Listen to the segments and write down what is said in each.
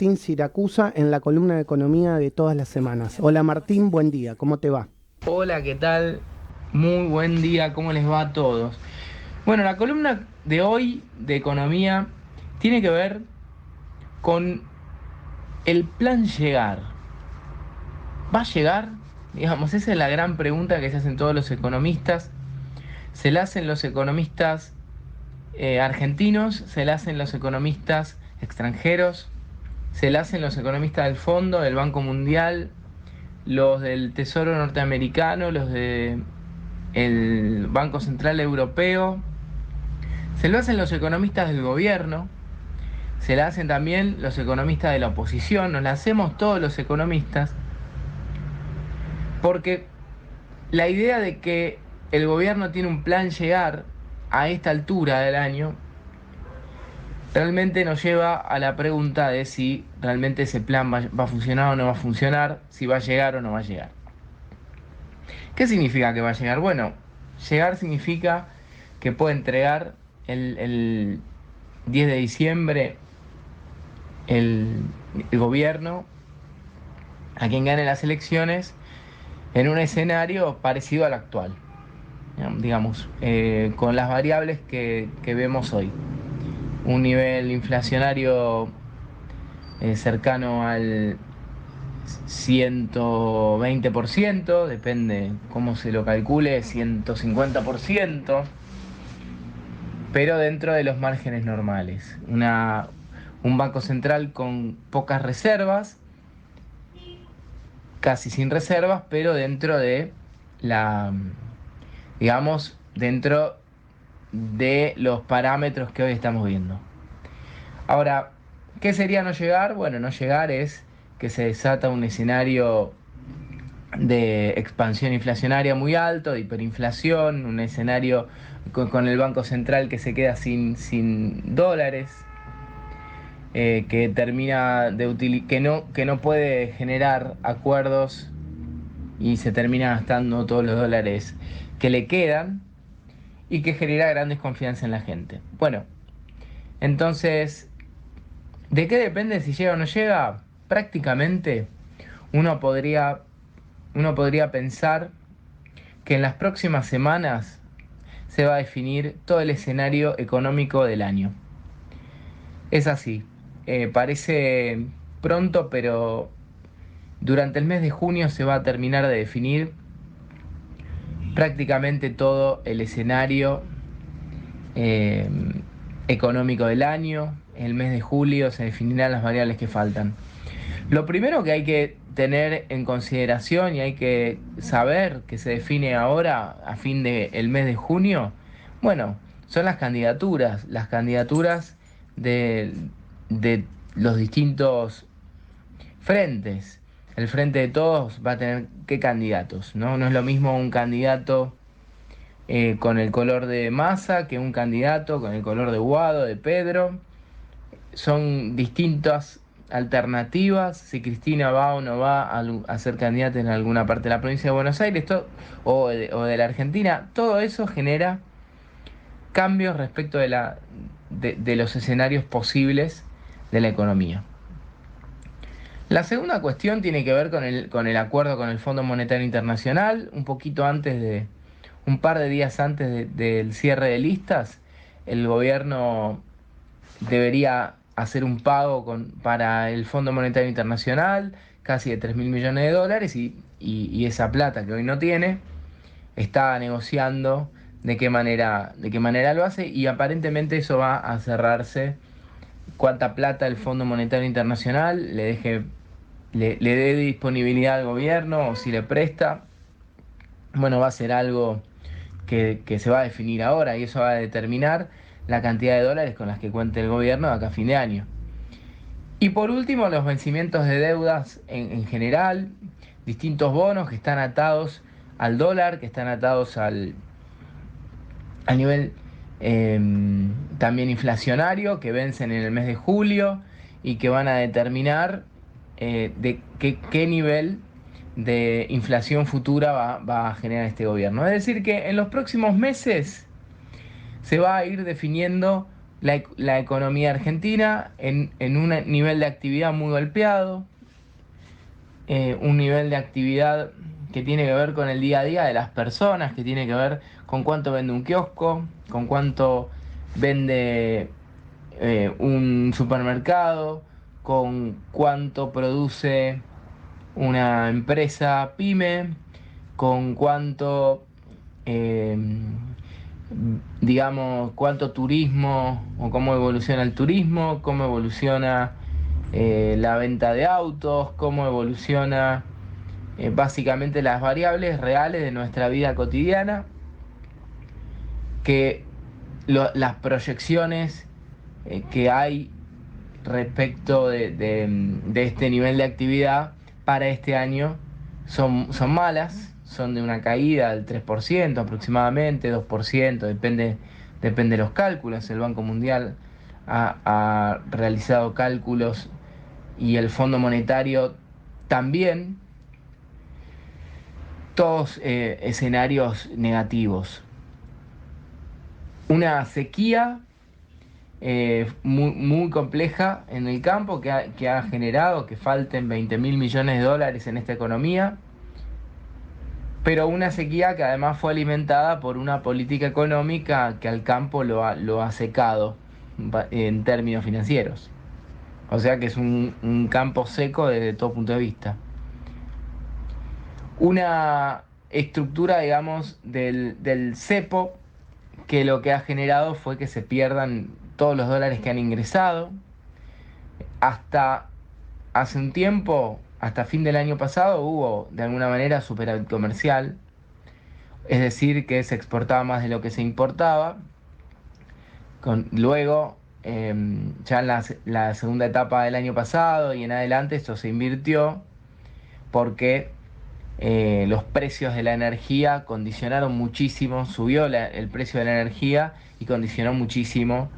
Martín Siracusa en la columna de economía de todas las semanas. Hola Martín, buen día, ¿cómo te va? Hola, ¿qué tal? Muy buen día, ¿cómo les va a todos? Bueno, la columna de hoy de economía tiene que ver con el plan llegar. ¿Va a llegar? Digamos, esa es la gran pregunta que se hacen todos los economistas. Se la hacen los economistas argentinos, se la hacen los economistas extranjeros, se la hacen los economistas del Fondo, del Banco Mundial, los del Tesoro norteamericano, los del Banco Central Europeo. Se lo hacen los economistas del gobierno, se la hacen también los economistas de la oposición, nos la hacemos todos los economistas, porque la idea de que el gobierno tiene un plan llegar a esta altura del año realmente nos lleva a la pregunta de si realmente ese plan va a funcionar o no va a funcionar, si va a llegar o no va a llegar. ¿Qué significa que va a llegar? Bueno, llegar significa que puede entregar el 10 de diciembre el, el gobierno a quien gane las elecciones en un escenario parecido al actual, digamos, con las variables que vemos hoy. Un nivel inflacionario cercano al 120%, depende cómo se lo calcule, 150%, pero dentro de los márgenes normales. Un banco central con pocas reservas, casi sin reservas, pero dentro de la, digamos, dentro de los parámetros que hoy estamos viendo. Ahora, ¿qué sería no llegar? Bueno, no llegar es que se desata un escenario de expansión inflacionaria muy alto, de hiperinflación, un escenario con el Banco Central que se queda sin dólares, que termina que no puede generar acuerdos y se termina gastando todos los dólares que le quedan y que genera gran desconfianza en la gente. Bueno, entonces, ¿de qué depende si llega o no llega? Prácticamente uno podría, uno podría pensar que en las próximas semanas se va a definir todo el escenario económico del año. Es así, parece pronto, pero durante el mes de junio se va a terminar de definir prácticamente todo el escenario eh, económico del año. En el mes de julio se definirán las variables que faltan. Lo primero que hay que tener en consideración y hay que saber que se define ahora a fin del mes de junio, bueno, son las candidaturas de, de los distintos frentes. El frente de todos va a tener qué candidatos, ¿no? No es lo mismo un candidato con el color de Massa que un candidato con el color de Guado, de Pedro. Son distintas alternativas, si Cristina va o no va a ser candidata en alguna parte de la provincia de Buenos Aires o de la Argentina, todo eso genera cambios respecto de los escenarios posibles de la economía. La segunda cuestión tiene que ver con el acuerdo con el Fondo Monetario Internacional, un par de días antes del cierre de listas, el gobierno debería hacer un pago para el Fondo Monetario Internacional, casi de 3.000 millones de dólares, y esa plata que hoy no tiene, está negociando de qué manera lo hace, y aparentemente eso va a cerrarse cuánta plata el Fondo Monetario Internacional le dé disponibilidad al gobierno o si le presta. Bueno, va a ser algo que se va a definir ahora y eso va a determinar la cantidad de dólares con las que cuente el gobierno de acá a fin de año. Y por último, los vencimientos de deudas en general, distintos bonos que están atados al dólar, que están atados al nivel eh, también inflacionario, que vencen en el mes de julio y que van a determinar de qué nivel de inflación futura va a generar este gobierno. Es decir, que en los próximos meses se va a ir definiendo la economía argentina en un nivel de actividad muy golpeado, un nivel de actividad que tiene que ver con el día a día de las personas, que tiene que ver con cuánto vende un kiosco, con cuánto vende un supermercado, con cuánto produce una empresa pyme, con cuánto, eh, digamos, cuánto turismo o cómo evoluciona el turismo, cómo evoluciona la venta de autos, cómo evoluciona básicamente las variables reales de nuestra vida cotidiana, que las proyecciones que hay respecto de este nivel de actividad para este año son malas, son de una caída del 3% aproximadamente, 2%, depende de los cálculos. El Banco Mundial ha realizado cálculos y el Fondo Monetario también, todos escenarios negativos. Una sequía muy compleja en el campo que ha generado que falten 20.000 millones de dólares en esta economía, pero una sequía que además fue alimentada por una política económica que al campo lo ha secado en términos financieros. O sea que es un campo seco desde todo punto de vista. Una estructura, digamos, del cepo que lo que ha generado fue que se pierdan todos los dólares que han ingresado. Hasta hace un tiempo, hasta fin del año pasado, hubo de alguna manera superávit comercial, es decir, que se exportaba más de lo que se importaba. Luego, ya en la segunda etapa del año pasado y en adelante, esto se invirtió porque los precios de la energía condicionaron muchísimo, subió el precio de la energía y condicionó muchísimo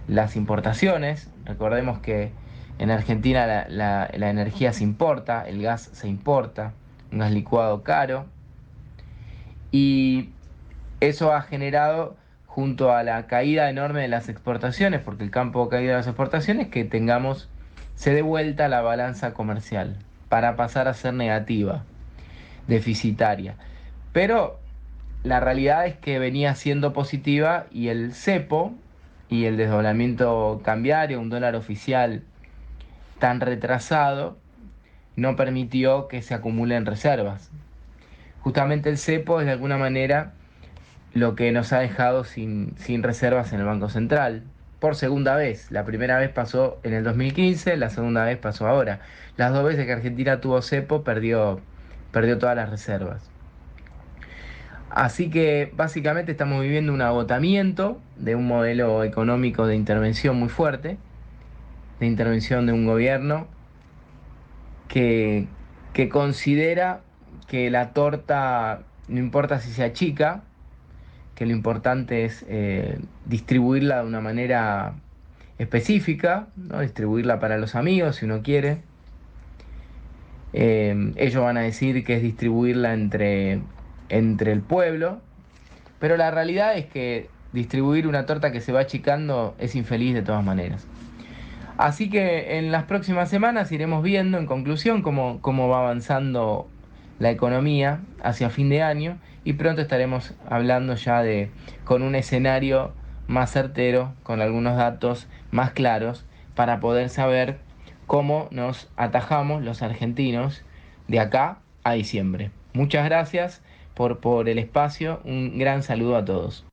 las importaciones. Recordemos que en Argentina la energía se importa, el gas se importa, un gas licuado caro, y eso ha generado, junto a la caída enorme de las exportaciones, porque el campo ha caído de las exportaciones, que se dé vuelta la balanza comercial para pasar a ser negativa, deficitaria. Pero la realidad es que venía siendo positiva y el cepo y el desdoblamiento cambiario, un dólar oficial tan retrasado, no permitió que se acumulen reservas. Justamente el cepo es de alguna manera lo que nos ha dejado sin reservas en el Banco Central. Por segunda vez. La primera vez pasó en el 2015, la segunda vez pasó ahora. Las dos veces que Argentina tuvo cepo perdió todas las reservas. Así que básicamente estamos viviendo un agotamiento de un modelo económico de intervención muy fuerte, de intervención de un gobierno que, que considera que la torta no importa si se achica, que lo importante es distribuirla de una manera específica, ¿no? Distribuirla para los amigos si uno quiere. Ellos van a decir que es distribuirla entre el pueblo, pero la realidad es que distribuir una torta que se va achicando es infeliz de todas maneras. Así que en las próximas semanas iremos viendo, en conclusión, cómo va avanzando la economía hacia fin de año, y pronto estaremos hablando ya con un escenario más certero, con algunos datos más claros, para poder saber cómo nos atajamos los argentinos de acá a diciembre. Muchas gracias por el espacio, un gran saludo a todos.